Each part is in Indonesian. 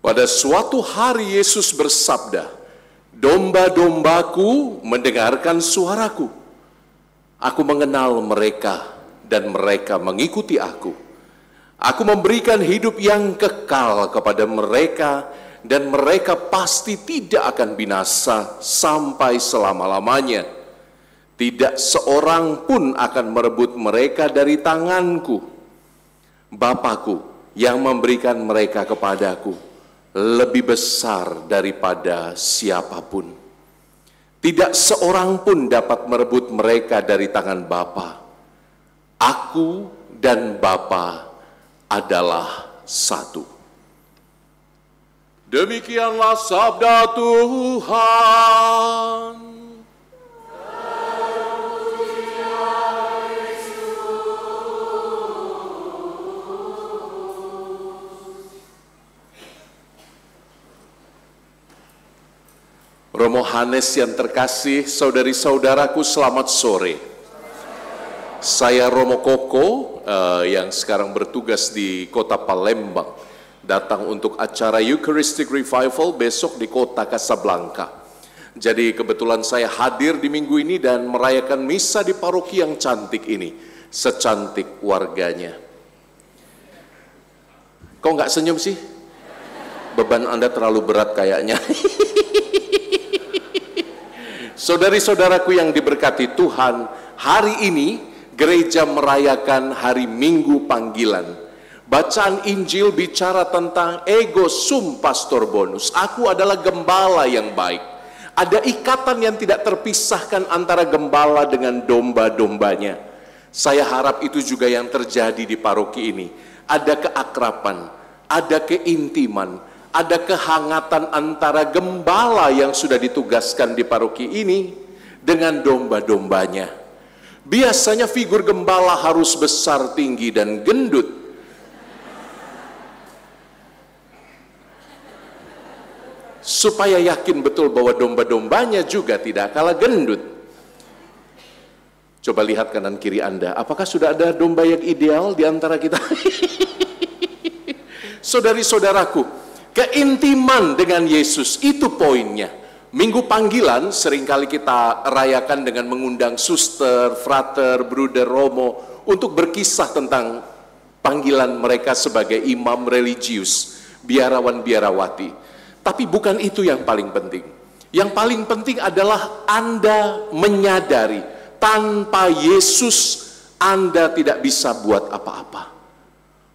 Pada suatu hari Yesus bersabda, "Domba-dombaku mendengarkan suaraku. Aku mengenal mereka dan mereka mengikuti aku. Aku memberikan hidup yang kekal kepada mereka dan mereka pasti tidak akan binasa sampai selama-lamanya. Tidak seorang pun akan merebut mereka dari tanganku. Bapakku yang memberikan mereka kepadaku lebih besar daripada siapapun. Tidak seorang pun dapat merebut mereka dari tangan Bapa. Aku dan Bapa adalah satu." Demikianlah sabda Tuhan. Romo Hanes yang terkasih, saudari-saudaraku, selamat sore. Saya Romo Koko yang sekarang bertugas di kota Palembang, datang untuk acara Eucharistic Revival besok di kota Casablanca. Jadi kebetulan saya hadir di minggu ini dan merayakan misa di paroki yang cantik ini, secantik warganya. Kok nggak senyum sih? Beban Anda terlalu berat kayaknya. Saudari-saudaraku yang diberkati Tuhan, hari ini gereja merayakan hari Minggu Panggilan. Bacaan Injil bicara tentang ego sum pastor bonus. Aku adalah gembala yang baik. Ada ikatan yang tidak terpisahkan antara gembala dengan domba-dombanya. Saya harap itu juga yang terjadi di paroki ini. Ada keakraban, ada keintiman, ada kehangatan antara gembala yang sudah ditugaskan di paroki ini dengan domba-dombanya. Biasanya figur gembala harus besar, tinggi, dan gendut. Supaya yakin betul bahwa domba-dombanya juga tidak kalah gendut. Coba lihat kanan kiri Anda, apakah sudah ada domba yang ideal di antara kita? Saudari-saudaraku, keintiman dengan Yesus itu poinnya. Minggu Panggilan seringkali kita rayakan dengan mengundang suster, frater, bruder, romo untuk berkisah tentang panggilan mereka sebagai imam religius, biarawan biarawati. Tapi bukan itu yang paling penting. Yang paling penting adalah Anda menyadari tanpa Yesus Anda tidak bisa buat apa-apa.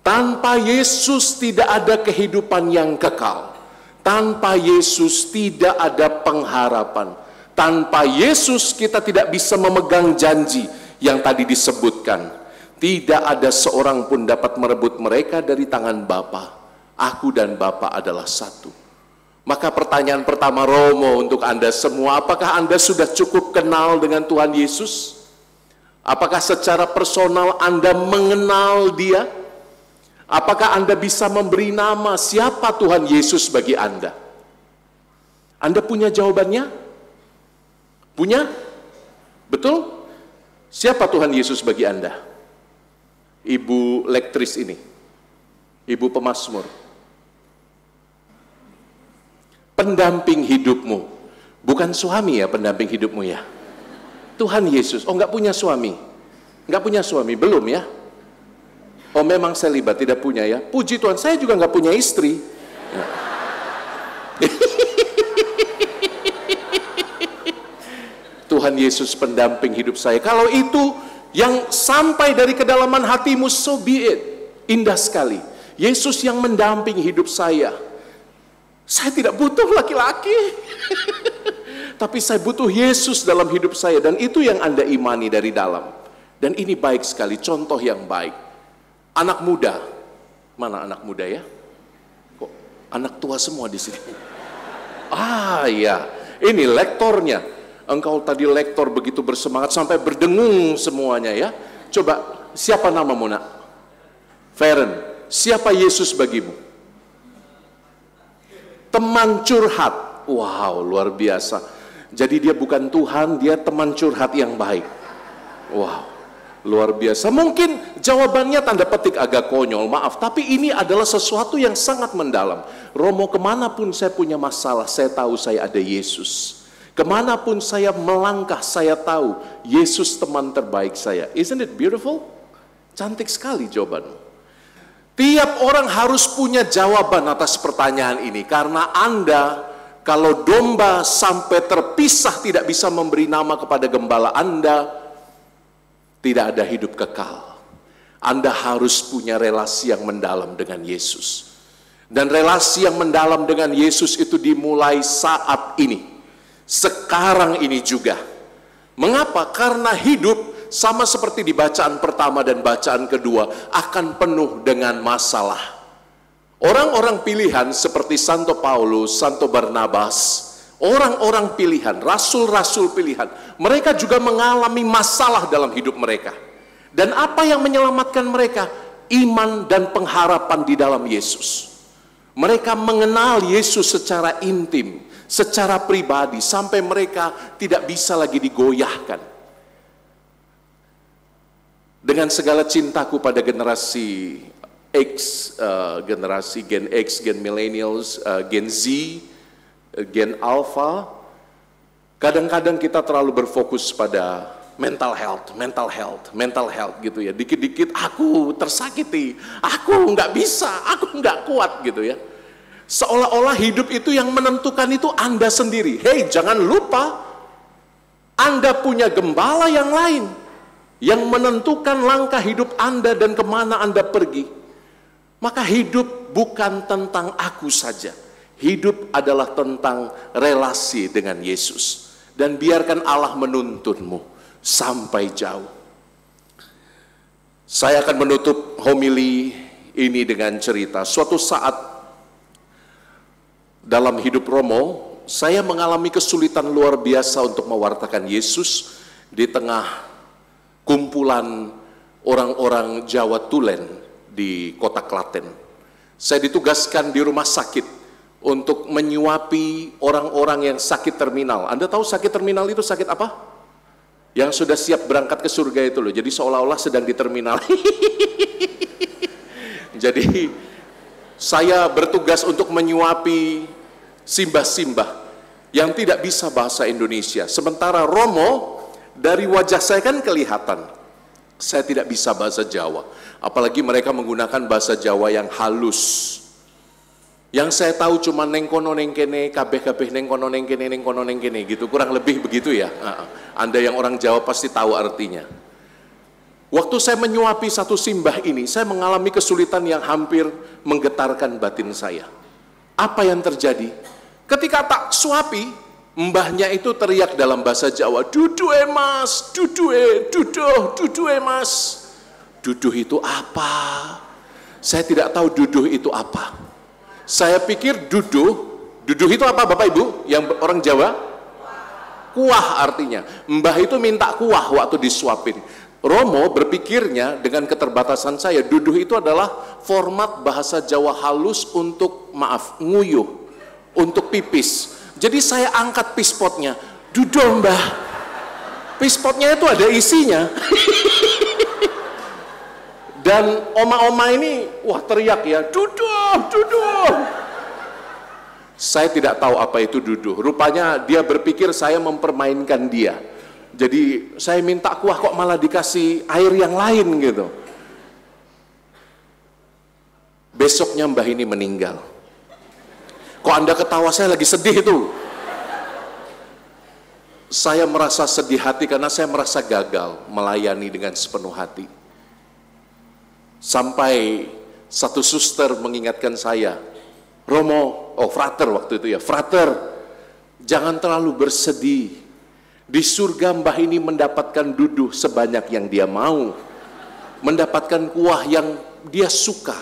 Tanpa Yesus tidak ada kehidupan yang kekal. Tanpa Yesus tidak ada pengharapan. Tanpa Yesus kita tidak bisa memegang janji yang tadi disebutkan. Tidak ada seorang pun dapat merebut mereka dari tangan Bapa. Aku dan Bapa adalah satu. Maka pertanyaan pertama Romo untuk Anda semua, apakah Anda sudah cukup kenal dengan Tuhan Yesus? Apakah secara personal Anda mengenal Dia? Apakah Anda bisa memberi nama siapa Tuhan Yesus bagi Anda? Anda punya jawabannya? Punya? Betul? Siapa Tuhan Yesus bagi Anda? Ibu lektris ini, ibu pemazmur, pendamping hidupmu. Bukan suami ya pendamping hidupmu ya. Tuhan Yesus. Oh, nggak punya suami? Nggak punya suami, belum ya? Oh, memang selibat, tidak punya ya. Puji Tuhan, saya juga nggak punya istri. Ya. Tuhan Yesus pendamping hidup saya. Kalau itu yang sampai dari kedalaman hatimu, so be it. Indah sekali. Yesus yang mendamping hidup saya. Saya tidak butuh laki-laki. Tapi saya butuh Yesus dalam hidup saya. Dan itu yang Anda imani dari dalam. Dan ini baik sekali, contoh yang baik. Anak muda, mana anak muda ya? Kok anak tua semua di sini? Ah ya, ini lektornya. Engkau tadi lektor begitu bersemangat sampai berdengung semuanya ya. Coba, siapa namamu nak? Feren, siapa Yesus bagimu? Teman curhat. Wow, luar biasa. Jadi dia bukan Tuhan, dia teman curhat yang baik. Wow. Luar biasa. Mungkin jawabannya tanda petik agak konyol, maaf. Tapi ini adalah sesuatu yang sangat mendalam. Romo, kemanapun saya punya masalah, saya tahu saya ada Yesus. Kemanapun saya melangkah, saya tahu Yesus teman terbaik saya. Isn't it beautiful? Cantik sekali jawabanmu. Tiap orang harus punya jawaban atas pertanyaan ini. Karena Anda, kalau domba sampai terpisah tidak bisa memberi nama kepada gembala Anda, tidak ada hidup kekal. Anda harus punya relasi yang mendalam dengan Yesus. Dan relasi yang mendalam dengan Yesus itu dimulai saat ini. Sekarang ini juga. Mengapa? Karena hidup sama seperti di bacaan pertama dan bacaan kedua akan penuh dengan masalah. Orang-orang pilihan seperti Santo Paulus, Santo Barnabas, orang-orang pilihan, rasul-rasul pilihan, mereka juga mengalami masalah dalam hidup mereka. Dan apa yang menyelamatkan mereka? Iman dan pengharapan di dalam Yesus. Mereka mengenal Yesus secara intim, secara pribadi, sampai mereka tidak bisa lagi digoyahkan. Dengan segala cintaku pada generasi X, generasi Gen X, Gen Millennials, Gen Z, Gen Alpha, kadang-kadang kita terlalu berfokus pada mental health gitu ya. Dikit-dikit aku tersakiti, aku nggak bisa, aku nggak kuat gitu ya. Seolah-olah hidup itu yang menentukan itu Anda sendiri. Hei, jangan lupa, Anda punya gembala yang lain, yang menentukan langkah hidup Anda dan kemana Anda pergi. Maka hidup bukan tentang aku saja. Hidup adalah tentang relasi dengan Yesus. Dan biarkan Allah menuntunmu sampai jauh. Saya akan menutup homili ini dengan cerita. Suatu saat dalam hidup Romo, saya mengalami kesulitan luar biasa untuk mewartakan Yesus di tengah kumpulan orang-orang Jawa Tulen di kota Klaten. Saya ditugaskan di rumah sakit untuk menyuapi orang-orang yang sakit terminal. Anda tahu sakit terminal itu sakit apa? Yang sudah siap berangkat ke surga itu loh. Jadi seolah-olah sedang di terminal. Jadi saya bertugas untuk menyuapi simbah-simbah yang tidak bisa bahasa Indonesia. Sementara Romo, dari wajah saya kan kelihatan saya tidak bisa bahasa Jawa. Apalagi mereka menggunakan bahasa Jawa yang halus. Yang saya tahu cuma neng kono neng kene, kabeh-kabeh neng kono neng kene gitu, kurang lebih begitu ya. Anda yang orang Jawa pasti tahu artinya. Waktu saya menyuapi satu simbah ini, saya mengalami kesulitan yang hampir menggetarkan batin saya. Apa yang terjadi? Ketika tak suapi, mbahnya itu teriak dalam bahasa Jawa, "Duduh mas, duduh mas." Duduh itu apa? Saya tidak tahu duduh itu apa. Saya pikir duduh itu apa Bapak Ibu? Yang orang Jawa? Kuah artinya. Mbah itu minta kuah waktu disuapin. Romo berpikirnya dengan keterbatasan saya, duduh itu adalah format bahasa Jawa halus untuk, nguyuh, untuk pipis. Jadi saya angkat pispotnya, "Duduh mbah." Pispotnya itu ada isinya. Dan oma-oma ini, wah teriak ya, "Duduh." Saya tidak tahu apa itu duduh. Rupanya dia berpikir saya mempermainkan dia. Jadi saya minta kuah kok malah dikasih air yang lain gitu. Besoknya mbah ini meninggal. Kok Anda ketawa, saya lagi sedih itu. Saya merasa sedih hati karena saya merasa gagal melayani dengan sepenuh hati. Sampai satu suster mengingatkan saya, "Romo," frater waktu itu ya, "Frater, jangan terlalu bersedih. Di surga mbah ini mendapatkan duduh sebanyak yang dia mau. Mendapatkan kuah yang dia suka.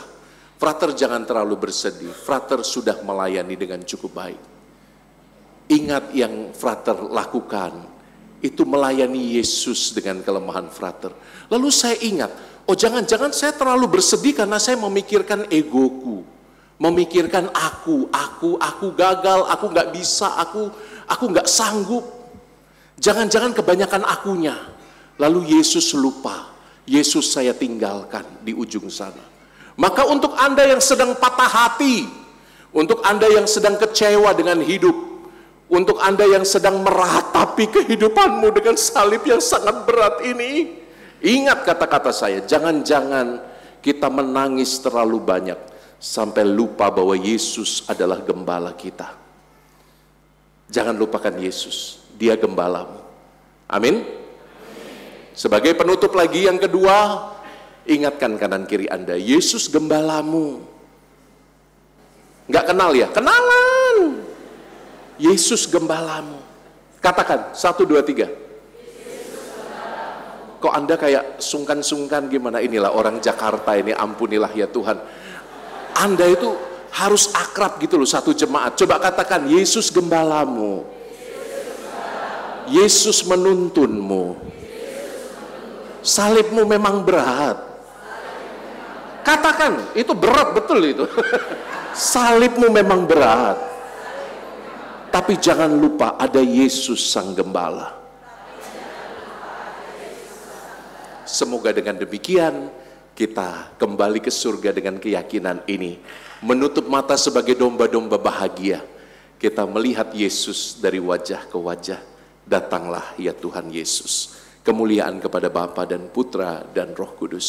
Frater jangan terlalu bersedih. Frater sudah melayani dengan cukup baik." Ingat yang frater lakukan, itu melayani Yesus dengan kelemahan frater. Lalu saya ingat, oh jangan-jangan saya terlalu bersedih karena saya memikirkan egoku. Memikirkan aku gagal, aku nggak bisa, aku nggak sanggup. Jangan-jangan kebanyakan akunya. Lalu Yesus lupa. Yesus saya tinggalkan di ujung sana. Maka untuk Anda yang sedang patah hati, untuk Anda yang sedang kecewa dengan hidup, untuk Anda yang sedang meratapi kehidupanmu dengan salib yang sangat berat ini, ingat kata-kata saya, jangan-jangan kita menangis terlalu banyak sampai lupa bahwa Yesus adalah gembala kita. Jangan lupakan Yesus, Dia gembalamu. Amin. Sebagai penutup lagi yang kedua, ingatkan kanan kiri Anda, Yesus gembalamu. Nggak kenal ya? Kenalan. Yesus gembalamu. Katakan, 1, 2, 3. Kok Anda kayak sungkan-sungkan gimana? Inilah orang Jakarta ini, ampunilah ya Tuhan. Anda itu harus akrab gitu loh, satu jemaat. Coba katakan, Yesus gembalamu. Yesus menuntunmu. Salibmu memang berat. Katakan, itu berat betul itu. Salibmu memang berat. Tapi jangan lupa ada Yesus Sang Gembala. Semoga dengan demikian kita kembali ke surga dengan keyakinan ini. Menutup mata sebagai domba-domba bahagia. Kita melihat Yesus dari wajah ke wajah. Datanglah ya Tuhan Yesus. Kemuliaan kepada Bapa dan Putra dan Roh Kudus.